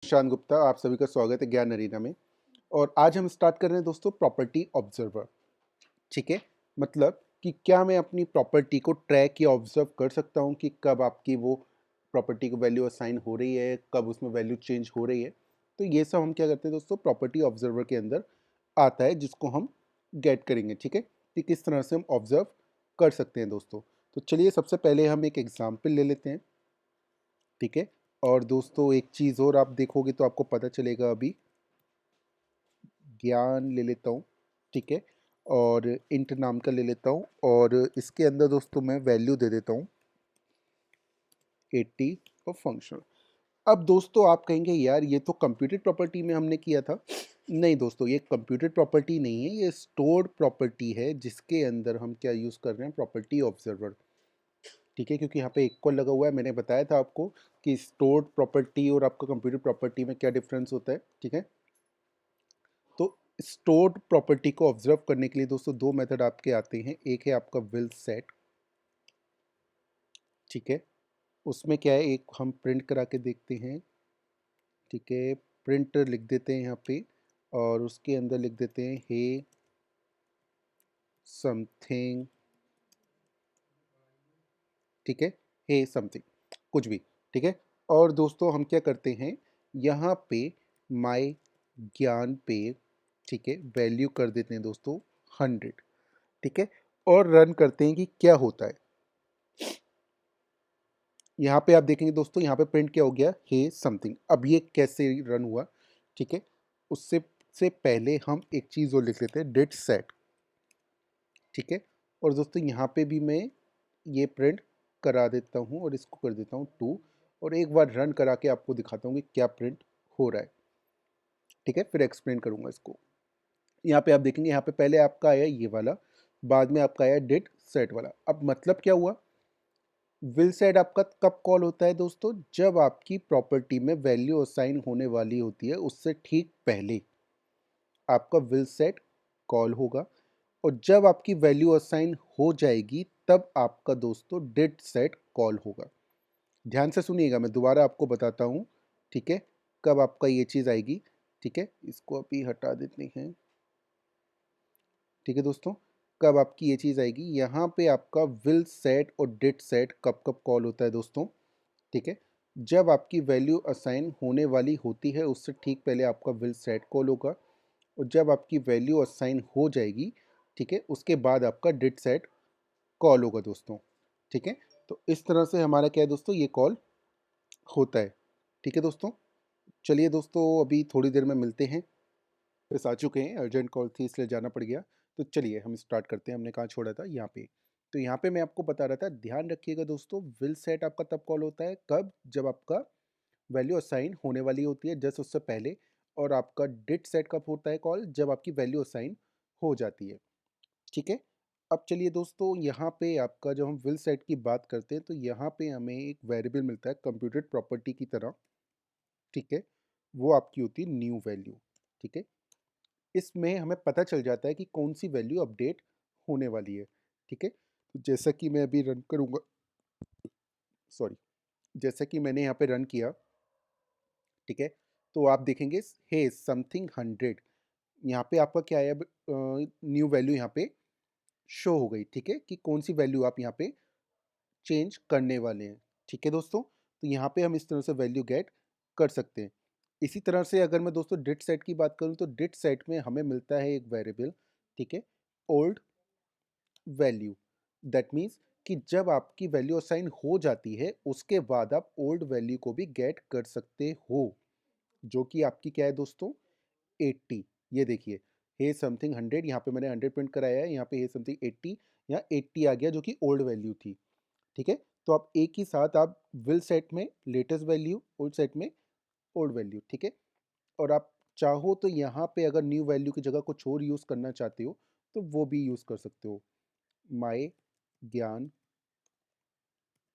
शान गुप्ता, आप सभी का स्वागत है ज्ञान अरीना में। और आज हम स्टार्ट कर रहे हैं दोस्तों प्रॉपर्टी ऑब्जर्वर। ठीक है, मतलब कि क्या मैं अपनी प्रॉपर्टी को ट्रैक या ऑब्जर्व कर सकता हूँ कि कब आपकी वो प्रॉपर्टी को वैल्यू असाइन हो रही है, कब उसमें वैल्यू चेंज हो रही है। तो ये सब हम क्या करते हैं दोस्तों, प्रॉपर्टी ऑब्जर्वर के अंदर आता है, जिसको हम गेट करेंगे। ठीक है, कि किस तरह से हम ऑब्जर्व कर सकते हैं दोस्तों। तो चलिए सबसे पहले हम एक एग्जाम्पल ले लेते हैं। ठीक है, और दोस्तों एक चीज़ और आप देखोगे तो आपको पता चलेगा। अभी ज्ञान ले लेता हूँ। ठीक है, और इंट नाम का ले लेता हूँ, और इसके अंदर दोस्तों मैं वैल्यू दे देता हूँ 80 और फंक्शनल। अब दोस्तों आप कहेंगे यार ये तो कंप्यूटेड प्रॉपर्टी में हमने किया था। नहीं दोस्तों, ये कंप्यूटेड प्रॉपर्टी नहीं है, ये स्टोर्ड प्रॉपर्टी है, जिसके अंदर हम क्या यूज़ कर रहे हैं, प्रॉपर्टी ऑब्जर्वर। ठीक है, क्योंकि यहाँ पे इक्वल लगा हुआ है। मैंने बताया था आपको कि स्टोर्ड प्रॉपर्टी और आपका कंप्यूटेड प्रॉपर्टी में क्या डिफरेंस होता है। ठीक है, तो स्टोर्ड प्रॉपर्टी को ऑब्जर्व करने के लिए दोस्तों दो मेथड आपके आते हैं। एक है आपका विल सेट। ठीक है, उसमें क्या है, एक हम प्रिंट करा के देखते हैं। ठीक है, प्रिंट लिख देते हैं यहाँ पे, और उसके अंदर लिख देते हैं हे समथिंग। ठीक है, हे समथिंग, कुछ भी। ठीक है, और दोस्तों हम क्या करते हैं, यहाँ पे माय ज्ञान पे, ठीक है, वैल्यू कर देते हैं दोस्तों 100। ठीक है, और रन करते हैं कि क्या होता है। यहाँ पे आप देखेंगे दोस्तों, यहाँ पे प्रिंट क्या हो गया, हे समथिंग। अब ये कैसे रन हुआ। ठीक है, उससे पहले हम एक चीज़ और लिख लेते हैं, डिड सेट। ठीक है, और दोस्तों यहाँ पे भी मैं ये प्रिंट करा देता हूँ, और इसको कर देता हूँ 2, और एक बार रन करा के आपको दिखाता हूँ कि क्या प्रिंट हो रहा है। ठीक है, फिर एक्सप्लेन करूँगा इसको। यहाँ पे आप देखेंगे, यहाँ पे पहले आपका आया ये वाला, बाद में आपका आया डिड सेट वाला। अब मतलब क्या हुआ, विल सेट आपका कब कॉल होता है दोस्तों, जब आपकी प्रॉपर्टी में वैल्यू असाइन होने वाली होती है, उससे ठीक पहले आपका विल सेट कॉल होगा। और जब आपकी वैल्यू असाइन हो जाएगी, तब आपका दोस्तों डिड सेट कॉल होगा। ध्यान से सुनिएगा, मैं दोबारा आपको बताता हूँ। ठीक है, कब आपका ये चीज़ आएगी। ठीक है, इसको अभी हटा देते हैं। ठीक है दोस्तों, कब आपकी ये चीज़ आएगी, यहाँ पे आपका विल सेट और डिड सेट कब कब कॉल होता है दोस्तों। ठीक है, जब आपकी वैल्यू असाइन होने वाली होती है, उससे ठीक पहले आपका विल सेट कॉल होगा। और जब आपकी वैल्यू असाइन हो जाएगी, ठीक है, उसके बाद आपका डिड सेट कॉल होगा दोस्तों। ठीक है, तो इस तरह से हमारा क्या है दोस्तों, ये कॉल होता है। ठीक है दोस्तों, चलिए दोस्तों अभी थोड़ी देर में मिलते हैं। बस आ चुके हैं, अर्जेंट कॉल थी इसलिए जाना पड़ गया। तो चलिए हम स्टार्ट करते हैं, हमने कहाँ छोड़ा था, यहाँ पे। तो यहाँ पे मैं आपको बता रहा था, ध्यान रखिएगा दोस्तों, विल सेट आपका तब कॉल होता है कब, जब आपका वैल्यू असाइन होने वाली होती है, जस्ट उससे पहले। और आपका डिड सेट कब होता है कॉल, जब आपकी वैल्यू असाइन हो जाती है। ठीक है, अब चलिए दोस्तों, यहाँ पे आपका जब हम विल सेट की बात करते हैं, तो यहाँ पे हमें एक वेरिएबल मिलता है कंप्यूटेड प्रॉपर्टी की तरह। ठीक है, वो आपकी होती है न्यू वैल्यू। ठीक है, इसमें हमें पता चल जाता है कि कौन सी वैल्यू अपडेट होने वाली है। ठीक है, तो जैसा कि मैं अभी रन करूँगा, सॉरी, जैसा कि मैंने यहाँ पे रन किया। ठीक है, तो आप देखेंगे हे समथिंग 100, यहाँ पे आपका क्या है, अब न्यू वैल्यू यहाँ पे शो हो गई। ठीक है, कि कौन सी वैल्यू आप यहाँ पे चेंज करने वाले हैं। ठीक है दोस्तों, तो यहाँ पे हम इस तरह से वैल्यू गेट कर सकते हैं। इसी तरह से अगर मैं दोस्तों डिड सेट की बात करूँ, तो डिड सेट में हमें मिलता है एक वेरिएबल। ठीक है, ओल्ड वैल्यू। दैट मीन्स कि जब आपकी वैल्यू असाइन हो जाती है, उसके बाद आप ओल्ड वैल्यू को भी गेट कर सकते हो, जो कि आपकी क्या है दोस्तों, 80। ये देखिए, हे समथिंग 100, यहाँ पे मैंने 100 प्रिंट कराया है, यहाँ पे हे समथिंग 80, यहाँ 80 आ गया, जो कि ओल्ड वैल्यू थी। ठीक है, तो आप एक ही साथ आप विल सेट में लेटेस्ट वैल्यू, ओल्ड सेट में ओल्ड वैल्यू। ठीक है, और आप चाहो तो यहाँ पे अगर न्यू वैल्यू की जगह कुछ और यूज़ करना चाहते हो, तो वो भी यूज़ कर सकते हो, माय ज्ञान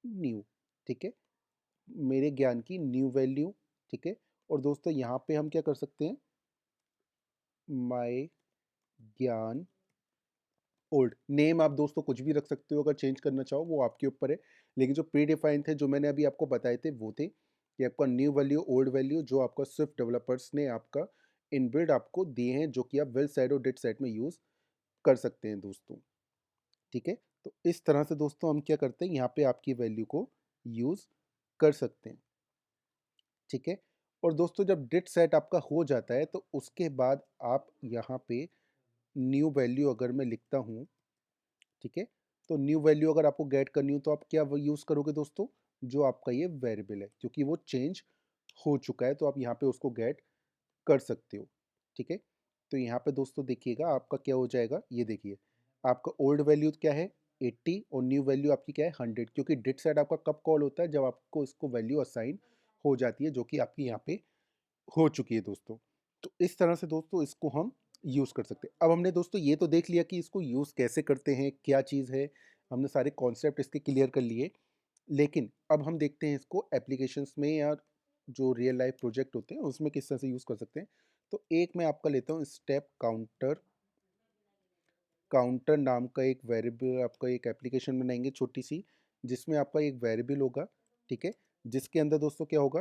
न्यू। ठीक है, मेरे ज्ञान की न्यू वैल्यू। ठीक है, और दोस्तों यहाँ पे हम क्या कर सकते हैं, माय ज्ञान ओल्ड। नेम आप दोस्तों कुछ भी रख सकते हो, अगर चेंज करना चाहो वो आपके ऊपर है। लेकिन जो प्री डिफाइंड थे, जो मैंने अभी आपको बताए थे, वो थे कि आपका न्यू वैल्यू, ओल्ड वैल्यू जो आपका स्विफ्ट डेवलपर्स ने आपका इनबिल्ट आपको दिए हैं, जो कि आप विल सेट और डिड सेट में यूज़ कर सकते हैं दोस्तों, ठीक है। तो इस तरह से दोस्तों हम क्या करते हैं, यहाँ पे आपकी वैल्यू को यूज़ कर सकते हैं, ठीक है। और दोस्तों जब डिड सेट आपका हो जाता है तो उसके बाद आप यहाँ पे न्यू वैल्यू अगर मैं लिखता हूँ, ठीक है, तो न्यू वैल्यू अगर आपको गेट करनी हो तो आप क्या यूज़ करोगे दोस्तों, जो आपका ये वेरिएबल है क्योंकि वो चेंज हो चुका है तो आप यहाँ पे उसको गेट कर सकते हो, ठीक है। तो यहाँ पे दोस्तों देखिएगा आपका क्या हो जाएगा, ये देखिए आपका ओल्ड वैल्यू क्या है 80 और न्यू वैल्यू आपकी क्या है 100, क्योंकि डिट सेट आपका कब कॉल होता है, जब आपको इसको वैल्यू असाइन हो जाती है, जो कि आपकी यहाँ पे हो चुकी है दोस्तों। तो इस तरह से दोस्तों इसको हम यूज़ कर सकते हैं। अब हमने दोस्तों ये तो देख लिया कि इसको यूज़ कैसे करते हैं, क्या चीज़ है, हमने सारे कॉन्सेप्ट इसके क्लियर कर लिए। लेकिन अब हम देखते हैं इसको एप्लीकेशंस में या जो रियल लाइफ प्रोजेक्ट होते हैं उसमें किस तरह से यूज़ कर सकते हैं। तो एक मैं आपका लेता हूँ स्टेप काउंटर। काउंटर नाम का एक वेरिएबल आपका एक एप्लीकेशन बनाएंगे छोटी सी, जिसमें आपका एक वेरिएबल होगा, ठीक है, जिसके अंदर दोस्तों क्या होगा,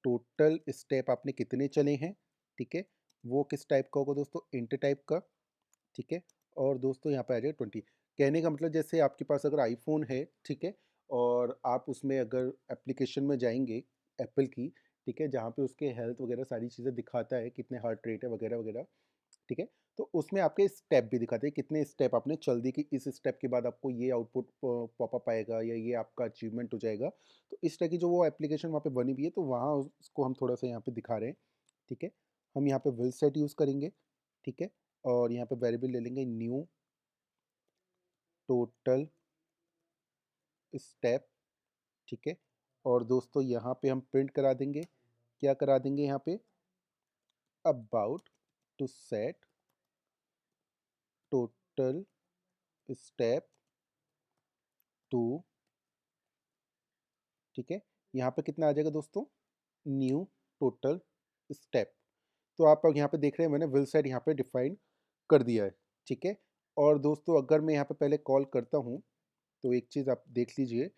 टोटल स्टेप आपने कितने चले हैं, ठीक है, वो किस टाइप का होगा दोस्तों, इंट टाइप का, ठीक है। और दोस्तों यहाँ पे आ जाएगा 20। कहने का मतलब जैसे आपके पास अगर आईफोन है, ठीक है, और आप उसमें अगर एप्लीकेशन में जाएंगे एप्पल की, ठीक है, जहाँ पे उसके हेल्थ वगैरह सारी चीज़ें दिखाता है, कितने हार्ट रेट है वगैरह वगैरह, ठीक है। तो उसमें आपके स्टेप भी दिखाते हैं, कितने स्टेप आपने चल दिए, कि इस स्टेप के बाद आपको ये आउटपुट पॉपअप आएगा या ये आपका अचीवमेंट हो जाएगा। तो इस तरह की जो वो एप्लीकेशन वहाँ पे बनी हुई है, तो वहाँ उसको हम थोड़ा सा यहाँ पे दिखा रहे हैं, ठीक है। हम यहाँ पे विल सेट यूज़ करेंगे, ठीक है, और यहाँ पे वेरिएबल ले लेंगे न्यू टोटल स्टेप, ठीक है। और दोस्तों यहाँ पे हम प्रिंट करा देंगे, क्या करा देंगे यहाँ पे, about to set total step two, ठीक है। यहाँ पे कितना आ जाएगा दोस्तों, न्यू टोटल स्टेप। तो आप यहाँ पे देख रहे हैं मैंने विल सेट यहाँ पे डिफाइन कर दिया है, ठीक है। और दोस्तों अगर मैं यहाँ पे पहले कॉल करता हूँ तो एक चीज़ आप देख लीजिए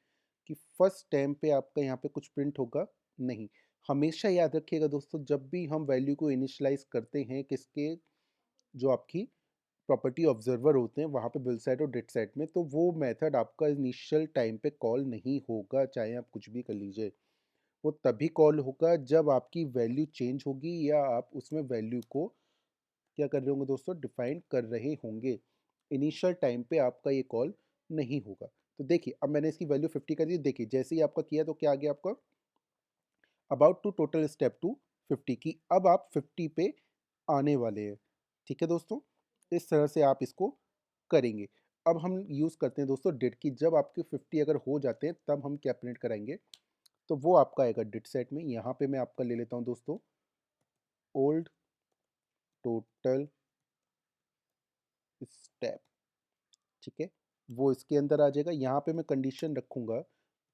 कि फर्स्ट टाइम पे आपका यहाँ पे कुछ प्रिंट होगा नहीं। हमेशा याद रखिएगा दोस्तों, जब भी हम वैल्यू को इनिशलाइज करते हैं किसके, जो आपकी प्रॉपर्टी ऑब्जर्वर होते हैं वहाँ पे बिल सेट और डेट सेट में, तो वो मेथड आपका इनिशियल टाइम पे कॉल नहीं होगा, चाहे आप कुछ भी कर लीजिए। वो तभी कॉल होगा जब आपकी वैल्यू चेंज होगी या आप उसमें वैल्यू को क्या कर रहे होंगे दोस्तों, डिफाइन कर रहे होंगे। इनिशियल टाइम पे आपका ये कॉल नहीं होगा। तो देखिए अब मैंने इसकी वैल्यू 50 कर दी, देखिए जैसे ही आपका किया तो क्या आ गया आपका, about to total step to 50 की, अब आप 50 पे आने वाले हैं, ठीक है दोस्तों। इस तरह से आप इसको करेंगे। अब हम यूज़ करते हैं दोस्तों डिड की, जब आपके 50 अगर हो जाते हैं तब हम क्या प्रिंट कराएंगे, तो वो आपका आएगा डिड सेट में। यहाँ पे मैं आपका ले लेता हूँ दोस्तों ओल्ड टोटल स्टेप, ठीक है, वो इसके अंदर आ जाएगा। यहाँ पे मैं कंडीशन रखूँगा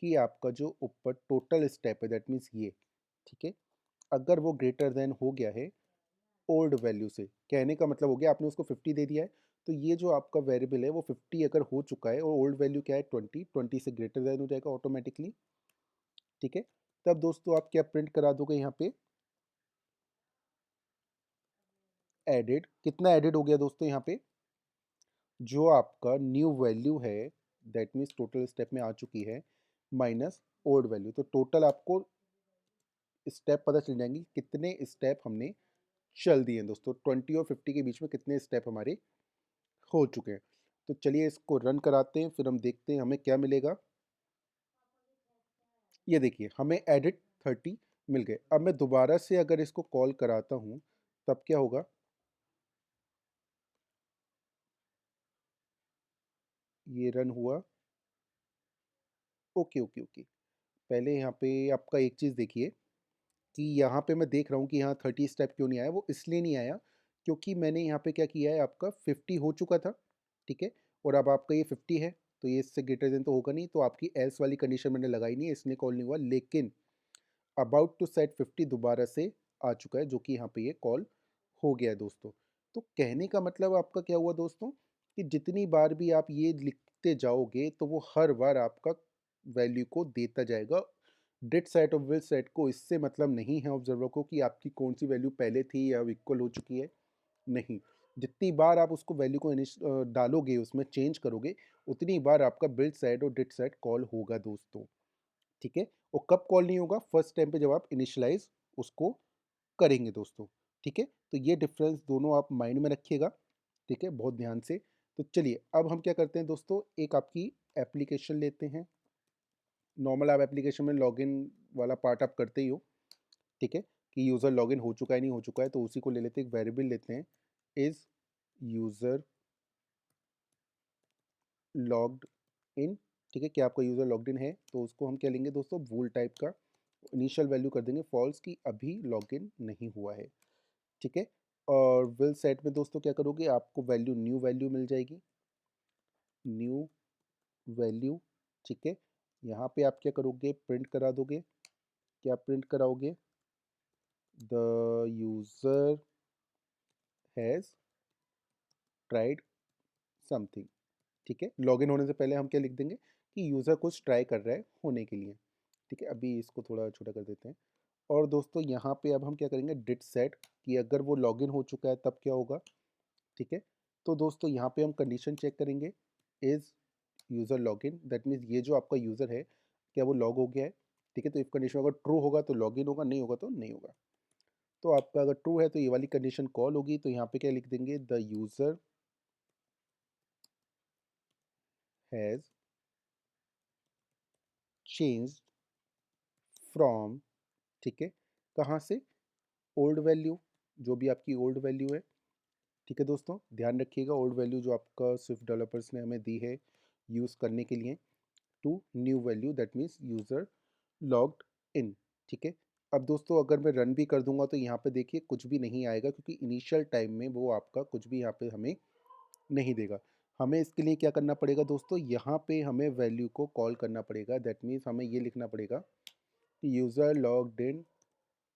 कि आपका जो ऊपर टोटल स्टेप है दैट मीन्स ये, ठीक है, अगर वो ग्रेटर देन हो गया है ओल्ड वैल्यू से, कहने का मतलब हो गया आपने उसको 50 दे दिया है, तो ये जो आपका वेरिएबल है वो 50 अगर हो चुका है और ओल्ड वैल्यू क्या है 20, 20 से ग्रेटर देन हो जाएगा ऑटोमेटिकली, ठीक है। तब दोस्तों आप क्या प्रिंट करा दोगे यहाँ पे, एडेड, कितना एडेड हो गया दोस्तों यहाँ पे, जो आपका न्यू वैल्यू है दैट मीन्स टोटल स्टेप में आ चुकी है माइनस ओल्ड वैल्यू, तो टोटल आपको स्टेप पता चल जाएंगे कितने स्टेप हमने चल दिए हैं दोस्तों, 20 और 50 के बीच में कितने स्टेप हमारे हो चुके हैं। तो चलिए इसको रन कराते हैं, फिर हम देखते हैं हमें क्या मिलेगा। ये देखिए हमें एडिट 30 मिल गए। अब मैं दोबारा से अगर इसको कॉल कराता हूँ तब क्या होगा, ये रन हुआ, ओके ओके ओके। पहले यहाँ पे आपका एक चीज़ देखिए कि यहाँ पे मैं देख रहा हूँ कि यहाँ 30 स्टेप क्यों नहीं आया, वो इसलिए नहीं आया क्योंकि मैंने यहाँ पे क्या किया है, आपका 50 हो चुका था, ठीक है, और अब आपका ये 50 है, तो ये इससे ग्रेटर देन तो होगा नहीं, तो आपकी एल्स वाली कंडीशन मैंने लगाई नहीं है, इसलिए कॉल नहीं हुआ। लेकिन अबाउट टू सेट 50 दोबारा से आ चुका है, जो कि यहाँ पे ये कॉल हो गया है दोस्तों। तो कहने का मतलब आपका क्या हुआ दोस्तों, कि जितनी बार भी आप ये लिखते जाओगे तो वो हर बार आपका वैल्यू को देता जाएगा डिड सेट और विल सेट को इससे मतलब नहीं है ऑब्जर्वर को कि आपकी कौन सी वैल्यू पहले थी या इक्वल हो चुकी है, नहीं। जितनी बार आप उसको वैल्यू को डालोगे, उसमें चेंज करोगे, उतनी बार आपका बिल्ड सेट और डिड सेट कॉल होगा दोस्तों, ठीक है। और कब कॉल नहीं होगा? फर्स्ट टाइम पे जब आप इनिशियलाइज उसको करेंगे दोस्तों, ठीक है। तो ये डिफरेंस दोनों आप माइंड में रखिएगा, ठीक है, बहुत ध्यान से। तो चलिए अब हम क्या करते हैं दोस्तों, एक आपकी एप्लीकेशन लेते हैं। नॉर्मल आप एप्लीकेशन में लॉगिन वाला पार्ट आप करते ही हो, ठीक है, कि यूज़र लॉगिन हो चुका है नहीं हो चुका है, तो उसी को ले लेते हैं, एक वेरिएबल लेते हैं, इज यूज़र लॉग्ड इन, ठीक है। क्या आपका यूज़र लॉग्ड इन है? तो उसको हम क्या लेंगे दोस्तों, वूल टाइप का इनिशियल वैल्यू कर देंगे फॉल्स की, अभी लॉगिन नहीं हुआ है, ठीक है। और विल सेट में दोस्तों क्या करोगे, आपको वैल्यू न्यू वैल्यू मिल जाएगी, न्यू वैल्यू, ठीक है। यहाँ पे आप क्या करोगे, प्रिंट करा दोगे। क्या प्रिंट कराओगे? The user has tried something, ठीक है। लॉगिन होने से पहले हम क्या लिख देंगे कि यूज़र कुछ ट्राई कर रहा है होने के लिए, ठीक है। अभी इसको थोड़ा छोटा कर देते हैं। और दोस्तों यहाँ पे अब हम क्या करेंगे, डिड सेट, कि अगर वो लॉगिन हो चुका है तब क्या होगा, ठीक है। तो दोस्तों यहाँ पे हम कंडीशन चेक करेंगे, is user login, that means ये जो आपका यूज़र है क्या वो लॉग हो गया है, ठीक है। तो इफ़ कंडीशन अगर ट्रू होगा तो लॉगिन होगा, नहीं होगा तो नहीं होगा। तो आपका अगर ट्रू है तो ये वाली कंडीशन कॉल होगी, तो यहाँ पे क्या लिख देंगे, the user has changed from, ठीक है, कहाँ से, ओल्ड वैल्यू, जो भी आपकी ओल्ड वैल्यू है, ठीक है दोस्तों। ध्यान रखिएगा, ओल्ड वैल्यू जो आपका स्विफ्ट डेवलपर्स ने हमें दी है यूज़ करने के लिए, to new value, that means user logged in, ठीक है। अब दोस्तों अगर मैं रन भी कर दूंगा तो यहाँ पे देखिए कुछ भी नहीं आएगा, क्योंकि इनिशियल टाइम में वो आपका कुछ भी यहाँ पे हमें नहीं देगा। हमें इसके लिए क्या करना पड़ेगा दोस्तों, यहाँ पे हमें वैल्यू को कॉल करना पड़ेगा, दैट मीन्स हमें ये लिखना पड़ेगा कि यूज़र लॉग्ड इन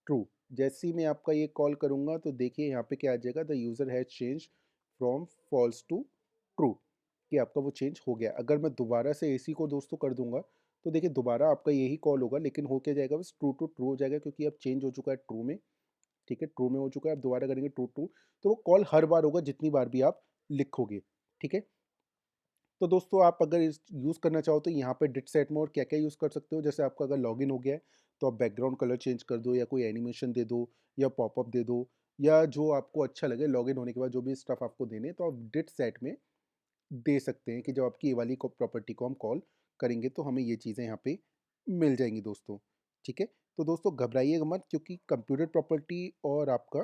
ट्रू। जैसे ही मैं आपका ये कॉल करूँगा तो देखिए यहाँ पे क्या आ जाएगा, the user has change from false to true, कि आपका वो चेंज हो गया। अगर मैं दोबारा से इसी को दोस्तों कर दूंगा तो देखिए दोबारा आपका यही कॉल होगा, लेकिन हो क्या जाएगा, बस ट्रू टू ट्रू हो जाएगा, क्योंकि अब चेंज हो चुका है ट्रू में, ठीक है। ट्रू में हो चुका है, अब दोबारा करेंगे ट्रू ट्रू, तो वो कॉल हर बार होगा जितनी बार भी आप लिखोगे, ठीक है। तो दोस्तों आप अगर इस यूज़ करना चाहो तो यहाँ पे डिट सेट में और क्या क्या यूज़ कर सकते हो, जैसे आपका अगर लॉगिन हो गया है तो आप बैकग्राउंड कलर चेंज कर दो, या कोई एनिमेशन दे दो, या पॉपअप दे दो, या जो आपको अच्छा लगे लॉगिन होने के बाद जो भी स्टफ आपको देने, तो आप डिट सेट में दे सकते हैं कि जब आपकी ये वाली प्रॉपर्टी को हम कॉल करेंगे तो हमें ये चीज़ें यहाँ पे मिल जाएंगी दोस्तों, ठीक है। तो दोस्तों घबराइएगा मत, क्योंकि कंप्यूटर प्रॉपर्टी और आपका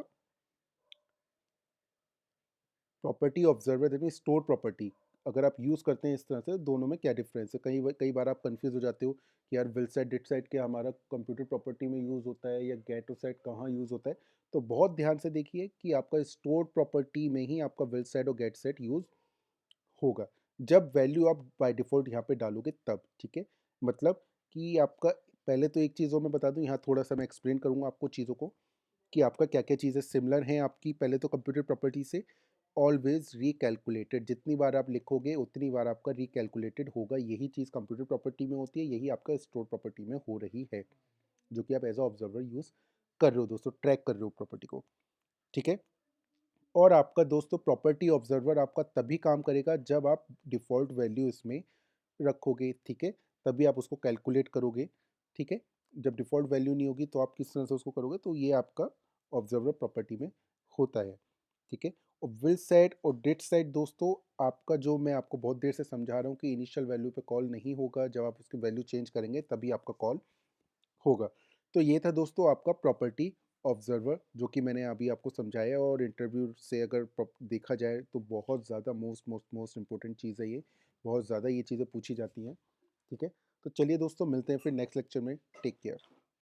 property observer that mean store property, अगर आप यूज़ करते हैं इस तरह से, दोनों में क्या डिफरेंस है। कई बार आप कंफ्यूज हो जाते हो कि यार विल सेट डिट सेट क्या हमारा कंप्यूटर प्रॉपर्टी में यूज़ होता है, या गेट सेट कहाँ यूज़ होता है। तो बहुत ध्यान से देखिए कि आपका स्टोर प्रॉपर्टी में ही आपका विल सेट और गेट सेट यूज़ होगा, जब वैल्यू आप बाय डिफ़ॉल्ट यहाँ पे डालोगे तब, ठीक है। मतलब कि आपका, पहले तो एक चीज़ और मैं बता दूँ, यहाँ थोड़ा सा मैं एक्सप्लेन करूँगा आपको चीज़ों को, कि आपका क्या क्या चीज़ें सिमिलर हैं आपकी पहले तो कंप्यूटर प्रॉपर्टी से। ऑलवेज रिकैलकुलेटेड, जितनी बार आप लिखोगे उतनी बार आपका रिकैलकुलेटेड होगा, यही चीज़ कंप्यूटर प्रॉपर्टी में होती है, यही आपका स्टोर प्रॉपर्टी में हो रही है, जो कि आप एज अ ऑब्जर्वर यूज़ कर रहे हो दोस्तों, ट्रैक कर रहे हो प्रॉपर्टी को, ठीक है। और आपका दोस्तों प्रॉपर्टी ऑब्जर्वर आपका तभी काम करेगा जब आप डिफ़ॉल्ट वैल्यू इसमें रखोगे, ठीक है, तभी आप उसको कैलकुलेट करोगे, ठीक है। जब डिफ़ॉल्ट वैल्यू नहीं होगी तो आप किस तरह से उसको करोगे, तो ये आपका ऑब्जर्वर प्रॉपर्टी में होता है, ठीक है। और विल सेट और डिड सेट दोस्तों, आपका जो मैं आपको बहुत देर से समझा रहा हूँ कि इनिशियल वैल्यू पे कॉल नहीं होगा, जब आप उसकी वैल्यू चेंज करेंगे तभी आपका कॉल होगा। तो ये था दोस्तों आपका प्रॉपर्टी ऑब्जर्वर, जो कि मैंने अभी आपको समझाया, और इंटरव्यू से अगर देखा जाए तो बहुत ज़्यादा मोस्ट मोस्ट मोस्ट इंपॉर्टेंट चीज़ है ये, बहुत ज़्यादा ये चीज़ें पूछी जाती हैं, ठीक है। तो चलिए दोस्तों मिलते हैं फिर नेक्स्ट लेक्चर में, टेक केयर।